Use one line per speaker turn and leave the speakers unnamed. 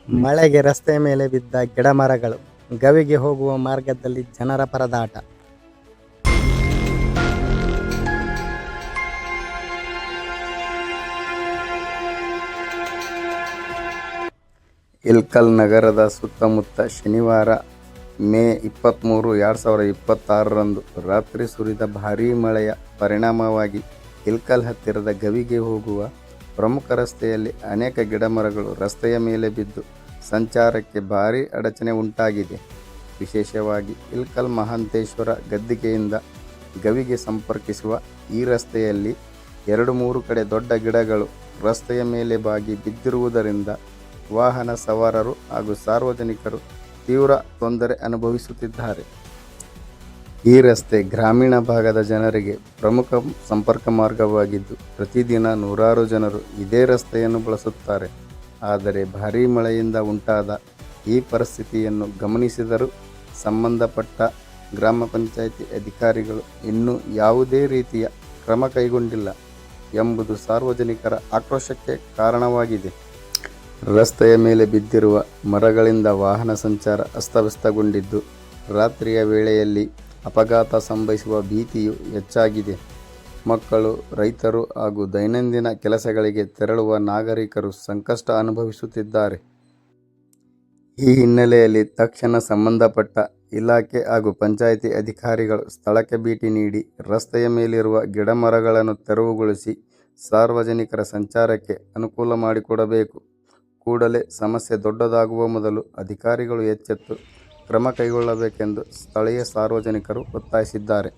ಮಳೆಗೆ ರಸ್ತೆ ಮೇಲೆ ಬಿದ್ದ ಗಿಡಮರಗಳು, ಗವಿಗೆ ಹೋಗುವ ಮಾರ್ಗದಲ್ಲಿ ಜನರ ಪರದಾಟ. ಇಲ್ಕಲ್ ನಗರದ ಸುತ್ತಮುತ್ತ ಶನಿವಾರ ಮೇ 23, 2026ರಂದು ರಾತ್ರಿ ಸುರಿದ ಭಾರೀ ಮಳೆಯ ಪರಿಣಾಮವಾಗಿ ಇಲ್ಕಲ್ ಹತ್ತಿರದ ಗವಿಗೆ ಹೋಗುವ ಪ್ರಮುಖ ರಸ್ತೆಯಲ್ಲಿ ಅನೇಕ ಗಿಡಮರಗಳು ರಸ್ತೆಯ ಮೇಲೆ ಬಿದ್ದು ಸಂಚಾರಕ್ಕೆ ಭಾರೀ ಅಡಚಣೆ ಉಂಟಾಗಿದೆ. ವಿಶೇಷವಾಗಿ ಇಲ್ಕಲ್ ಮಹಾಂತೇಶ್ವರ ಗದ್ದಿಗೆಯಿಂದ ಗವಿಗೆ ಸಂಪರ್ಕಿಸುವ ಈ ರಸ್ತೆಯಲ್ಲಿ 2-3 ಕಡೆ ದೊಡ್ಡ ಗಿಡಗಳು ರಸ್ತೆಯ ಮೇಲೆ ಬಾಗಿ ಬಿದ್ದಿರುವುದರಿಂದ ವಾಹನ ಸವಾರರು ಹಾಗೂ ಸಾರ್ವಜನಿಕರು ತೀವ್ರ ತೊಂದರೆ ಅನುಭವಿಸುತ್ತಿದ್ದಾರೆ. ಈ ರಸ್ತೆ ಗ್ರಾಮೀಣ ಭಾಗದ ಜನರಿಗೆ ಪ್ರಮುಖ ಸಂಪರ್ಕ ಮಾರ್ಗವಾಗಿದ್ದು ಪ್ರತಿದಿನ ನೂರಾರು ಜನರು ಇದೇ ರಸ್ತೆಯನ್ನು ಬಳಸುತ್ತಾರೆ. ಆದರೆ ಭಾರೀ ಮಳೆಯಿಂದ ಉಂಟಾದ ಈ ಪರಿಸ್ಥಿತಿಯನ್ನು ಗಮನಿಸಿದರೂ ಸಂಬಂಧಪಟ್ಟ ಗ್ರಾಮ ಪಂಚಾಯಿತಿ ಅಧಿಕಾರಿಗಳು ಇನ್ನೂ ಯಾವುದೇ ರೀತಿಯ ಕ್ರಮ ಕೈಗೊಂಡಿಲ್ಲ ಎಂಬುದು ಸಾರ್ವಜನಿಕರ ಆಕ್ರೋಶಕ್ಕೆ ಕಾರಣವಾಗಿದೆ. ರಸ್ತೆಯ ಮೇಲೆ ಬಿದ್ದಿರುವ ಮರಗಳಿಂದ ವಾಹನ ಸಂಚಾರ ಅಸ್ತವ್ಯಸ್ತಗೊಂಡಿದ್ದು ರಾತ್ರಿಯ ವೇಳೆಯಲ್ಲಿ ಅಪಘಾತ ಸಂಭವಿಸುವ ಭೀತಿಯು ಹೆಚ್ಚಾಗಿದೆ. ಮಕ್ಕಳು, ರೈತರು ಹಾಗೂ ದೈನಂದಿನ ಕೆಲಸಗಳಿಗೆ ತೆರಳುವ ನಾಗರಿಕರು ಸಂಕಷ್ಟ ಅನುಭವಿಸುತ್ತಿದ್ದಾರೆ. ಈ ಹಿನ್ನೆಲೆಯಲ್ಲಿ ತಕ್ಷಣ ಸಂಬಂಧಪಟ್ಟ ಇಲಾಖೆ ಹಾಗೂ ಪಂಚಾಯಿತಿ ಅಧಿಕಾರಿಗಳು ಸ್ಥಳಕ್ಕೆ ಭೇಟಿ ನೀಡಿ ರಸ್ತೆಯ ಮೇಲಿರುವ ಗಿಡಮರಗಳನ್ನು ತೆರವುಗೊಳಿಸಿ ಸಾರ್ವಜನಿಕರ ಸಂಚಾರಕ್ಕೆ ಅನುಕೂಲ ಮಾಡಿಕೊಡಬೇಕು. ಕೂಡಲೇ ಸಮಸ್ಯೆ ದೊಡ್ಡದಾಗುವ ಮೊದಲು ಅಧಿಕಾರಿಗಳು ಎಚ್ಚೆತ್ತು ಕ್ರಮ ಕೈಗೊಳ್ಳಬೇಕೆಂದು ಸ್ಥಳೀಯ ಸಾರ್ವಜನಿಕರು ಒತ್ತಾಯಿಸಿದ್ದಾರೆ.